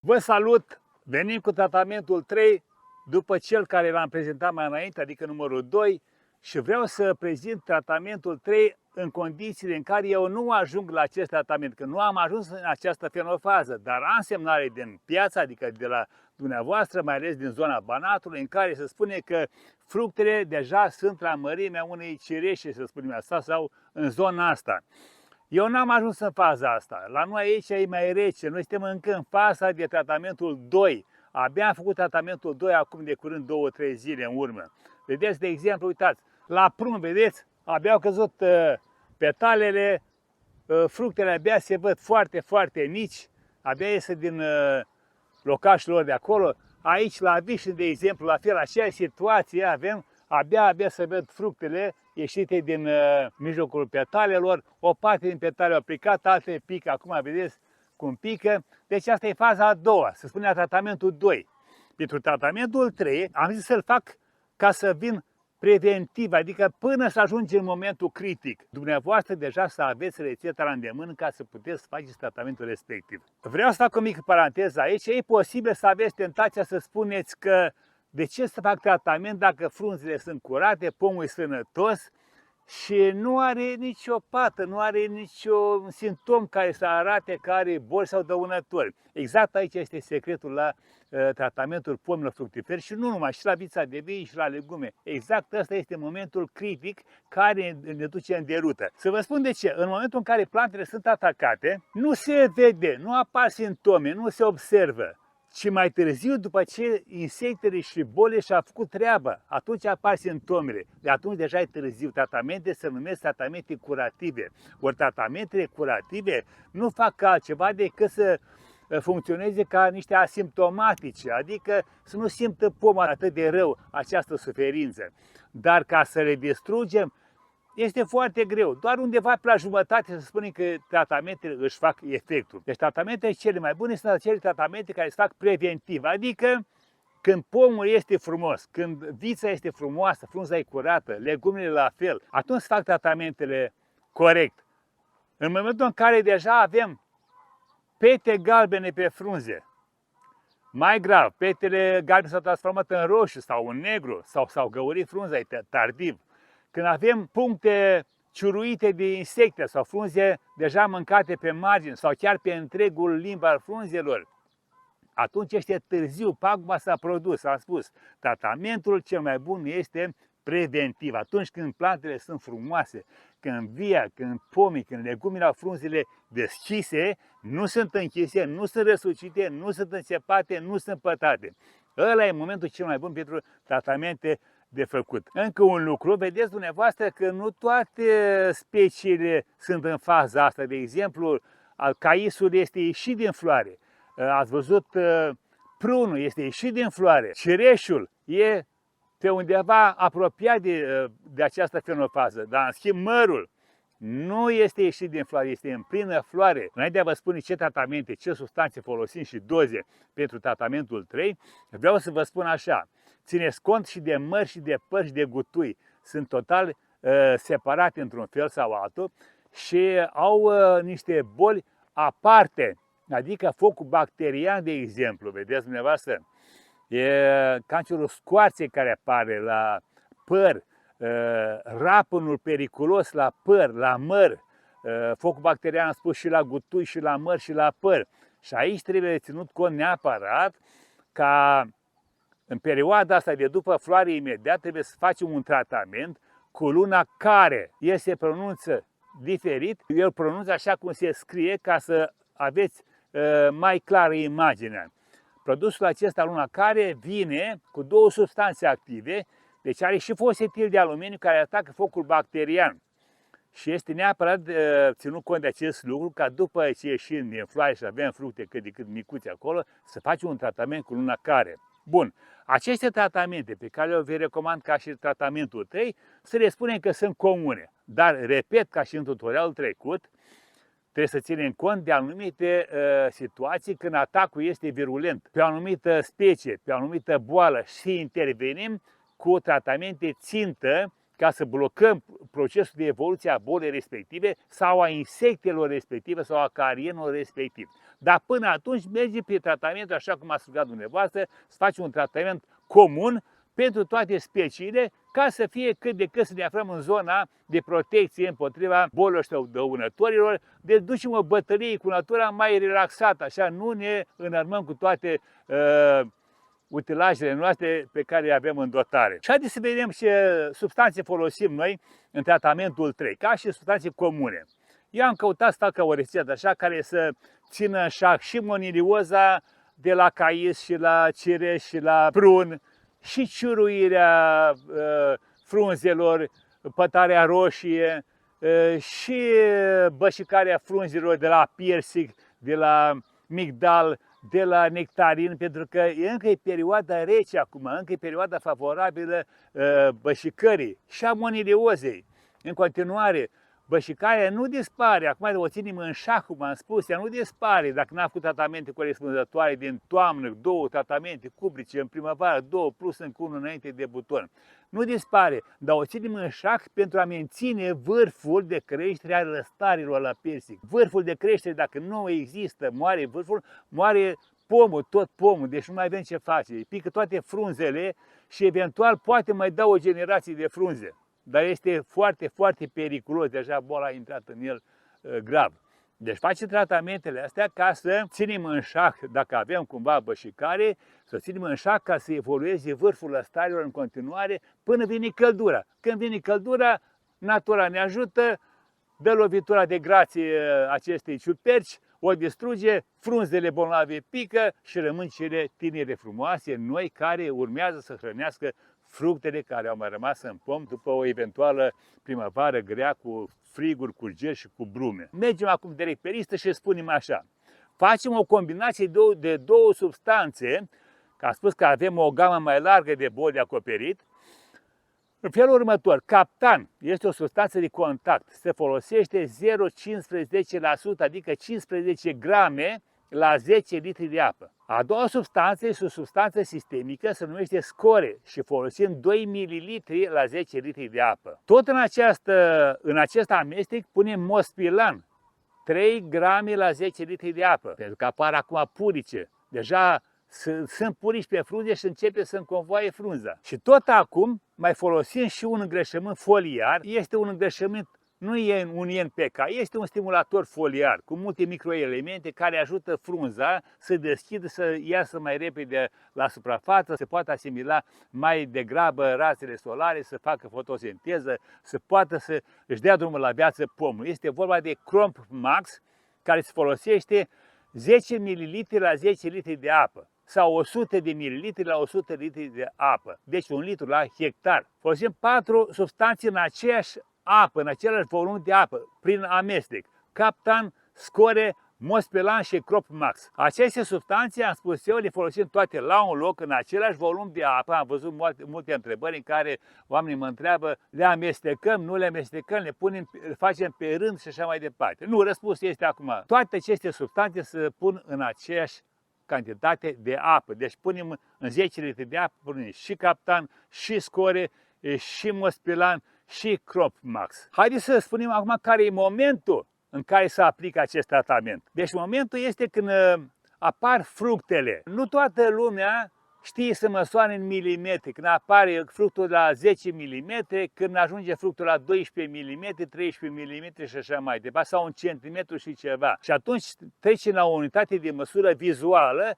Vă salut! Venim cu tratamentul 3 după cel care l-am prezentat mai înainte, adică numărul 2, și vreau să prezint tratamentul 3 în condițiile în care eu nu ajung la acest tratament, că nu am ajuns în această fenofază, dar am semnale din piață, adică de la dumneavoastră, mai ales din zona Banatului, în care se spune că fructele deja sunt la mărimea unei cireșe, să spunem asta, sau în zona asta. Eu n-am ajuns în faza asta. La noi aici e mai rece. Noi suntem încă în faza de tratamentul 2. Abia am făcut tratamentul 2 acum de curând 2-3 zile în urmă. Vedeți, de exemplu, uitați, la prun, vedeți, abia au căzut petalele, fructele abia se văd foarte, foarte mici, abia iese din locașul lor de acolo. Aici, la vișini, de exemplu, la fel, aceeași situație avem, abia să văd fructele ieșite din mijlocul petalelor, o parte din petale au picat, alte pică, acum vedeți cum pică. Deci asta e faza a doua, se spune tratamentul 2. Pentru tratamentul 3 am zis să-l fac ca să vin preventiv, adică până să ajunge în momentul critic. Dumneavoastră deja să aveți rețeta la îndemână ca să puteți face tratamentul respectiv. Vreau să fac o mică paranteză aici. E posibil să aveți tentația să spuneți că de ce să fac tratament dacă frunzele sunt curate, pomul e sănătos și nu are nicio pată, nu are niciun simptom care să arate că are boli sau dăunători. Exact aici este secretul la tratamentul pomilor fructiferi și nu numai, și la vița de vii și la legume. Exact ăsta este momentul critic care ne duce în derută. Să vă spun de ce. În momentul în care plantele sunt atacate, nu se vede, nu apar simptome, nu se observă. Și mai târziu, după ce insectele și bolile și-au făcut treaba, atunci apar simptomele. De atunci deja e târziu. Tratamente se numesc tratamente curative. Ori tratamentele curative nu fac altceva decât să funcționeze ca niște asimptomatice, adică să nu simtă pomul atât de rău această suferință. Dar ca să le distrugem, este foarte greu. Doar undeva pe la jumătate să spunem că tratamentele își fac efectul. Deci tratamentele cele mai bune sunt acele tratamente care se fac preventiv, adică când pomul este frumos, când vița este frumoasă, frunza e curată, legumele la fel, atunci se fac tratamentele corect. În momentul în care deja avem pete galbene pe frunze, mai grav, petele galbene s-au transformat în roșu sau în negru sau s-au găurit frunza, e tardiv. Când avem puncte ciuruite de insecte sau frunze deja mâncate pe margini sau chiar pe întregul limb al frunzelor, atunci este târziu, paguba s-a produs, am spus. Tratamentul cel mai bun este preventiv. Atunci când plantele sunt frumoase, când via, când pomii, când legumile au frunzele deschise, nu sunt închise, nu sunt răsucite, nu sunt înțepate, nu sunt pătate. Ăla e momentul cel mai bun pentru tratamente de făcut. Încă un lucru, vedeți dumneavoastră că nu toate speciile sunt în faza asta. De exemplu, caisul este ieșit din floare. Ați văzut, prunul este ieșit din floare. Cireșul e pe undeva apropiat de această fenofază. Dar, în schimb, mărul nu este ieșit din floare, este în plină floare. Înainte de a vă spune ce tratamente, ce substanțe folosim și doze pentru tratamentul 3, vreau să vă spun așa. Țineți cont și de mări și de păr și de gutui. Sunt total separate într-un fel sau altul și au niște boli aparte. Adică focul bacterian, de exemplu, vedeți dumneavoastră, e cancerul scoarței care apare la păr, rapânul periculos la păr, la măr, focul bacterian am spus și la gutui, și la măr, și la păr. Și aici trebuie ținut cont neapărat ca în perioada asta de după floare imediat trebuie să facem un tratament cu luna care el se pronunță diferit, el pronunță așa cum se scrie ca să aveți mai clară imaginea. Produsul acesta, luna care, vine cu două substanțe active, deci are și fosfetil de aluminiu care atacă focul bacterian. Și este neapărat ținut cont de acest lucru, ca după ce ieșim din floare și avem fructe cât de cât micuți acolo, să facem un tratament cu luna care. Bun, aceste tratamente pe care le recomand ca și tratamentul 3, să le spunem că sunt comune. Dar, repet, ca și în tutorialul trecut, trebuie să ținem cont de anumite situații când atacul este virulent, pe o anumită specie, pe o anumită boală și intervenim cu tratamente țintă ca să blocăm procesul de evoluție a bolii respective sau a insectelor respective sau a carienilor respectiv. Dar până atunci merge pe tratament, așa cum ați rugat dumneavoastră, să facem un tratament comun pentru toate speciile, ca să fie cât de cât să ne aflăm în zona de protecție împotriva bolilor și dăunătorilor, deci ducem o bătălie cu natura mai relaxată, așa nu ne înarmăm cu toate utilajele noastre pe care le avem în dotare. Și haideți să vedem ce substanțe folosim noi în tratamentul 3, ca și substanțe comune. Eu am căutat să fac o rețetă așa care să țină în șac și monilioza de la cais și la cireș și la prun, și ciuruirea frunzelor, pătarea roșie, și bășicarea frunzelor de la piersic, de la migdal, de la nectarin, pentru că încă e perioada rece acum, încă e perioada favorabilă bășicării și a moniliozei. În continuare, bășicarea nu dispare, acum o ținem în șac, cum am spus, ea nu dispare dacă n-a făcut tratamente corespunzătoare din toamnă, 2 tratamente cubrice în primăvară, 2 plus încă 1 înainte de buton. Nu dispare, dar o ținem în șac pentru a menține vârful de creștere a răstarilor la persic. Vârful de creștere, dacă nu există, moare vârful, moare pomul, tot pomul, deci nu mai avem ce face. Îi pică toate frunzele și eventual poate mai da o generație de frunze. Dar este foarte, foarte periculos, deja boala a intrat în el grav. Deci face tratamentele astea ca să ținem în șac, dacă avem cumva bășicare, să ținem în șac ca să evolueze vârful lăstarilor în continuare până vine căldura. Când vine căldura, natura ne ajută, dă lovitura de grație acestei ciuperci, o distruge, frunzele bolnave pică și rămân cele tinere frumoase, noi care urmează să hrănească fructele care au mai rămas în pom după o eventuală primăvară grea cu friguri, cu gel și cu brume. Mergem acum direct pe listă și spunem așa. Facem o combinație de două substanțe, că am spus că avem o gamă mai largă de boli de acoperit. În felul următor, Captan este o substanță de contact. Se folosește 0,15%, adică 15 grame la 10 litri de apă. A doua substanță este o substanță sistemică, se numește Score și folosim 2 ml la 10 litri de apă. Tot în acest amestec punem Mospilan, 3 grame la 10 litri de apă, pentru că apar acum purice. Deja sunt purici pe frunze și începe să înconvoaie frunza. Și tot acum mai folosim și un îngrășământ foliar. Este un îngrășământ, nu e un NPK, este un stimulator foliar cu multe microelemente care ajută frunza să deschidă, să iasă mai repede la suprafață, să poată asimila mai degrabă razele solare, să facă fotosinteză, să poată să își dea drumul la viață pomul. Este vorba de Crop Max, care se folosește 10 ml la 10 litri de apă sau 100 de ml la 100 litri de apă, deci 1 litru la hectar. Folosim 4 substanțe în aceeași apă, în același volum de apă, prin amestec: Captan, Score, Mospilan și Crop Max. Aceste substanțe, am spus eu, le folosim toate la un loc, în același volum de apă. Am văzut multe întrebări în care oamenii mă întreabă, le amestecăm, nu le amestecăm, le facem pe rând și așa mai departe. Nu, răspunsul este acum. Toate aceste substanțe se pun în aceeași cantitate de apă. Deci punem în 10 litri de apă, punem și Captan, și Score, și Mospilan, și Crop Max. Haideți să spunem acum care e momentul în care se aplică acest tratament. Deci momentul este când apar fructele. Nu toată lumea știe să măsoare în milimetri. Când apare fructul la 10 mm, când ajunge fructul la 12 mm, 13 mm și așa mai departe, sau un centimetru și ceva. Și atunci trecem la o unitate de măsură vizuală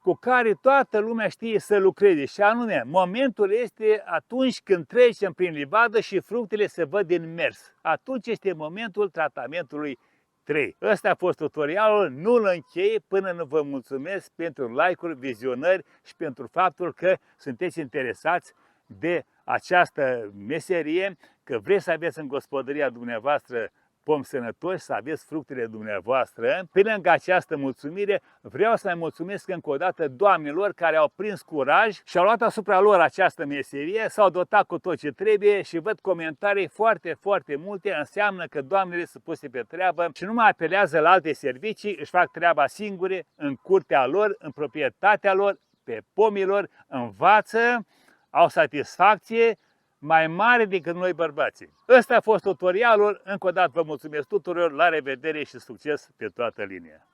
cu care toată lumea știe să lucreze. Și anume, momentul este atunci când trecem prin livadă și fructele se văd din mers. Atunci este momentul tratamentului 3. Ăsta a fost tutorialul, nu-l închei până nu vă mulțumesc pentru like-uri, vizionări și pentru faptul că sunteți interesați de această meserie, că vreți să aveți în gospodăria dumneavoastră pomi sănătoși, să aveți fructele dumneavoastră. Pe lângă această mulțumire, vreau să mai mulțumesc încă o dată doamnelor care au prins curaj și au luat asupra lor această meserie, s-au dotat cu tot ce trebuie și văd comentarii foarte, foarte multe. Înseamnă că doamnele sunt puse pe treabă și nu mai apelează la alte servicii, își fac treaba singure, în curtea lor, în proprietatea lor, pe pomii lor, învață, au satisfacție, mai mare decât noi bărbații. Ăsta a fost tutorialul. Încă o dată vă mulțumesc tuturor, la revedere și succes pe toată linia.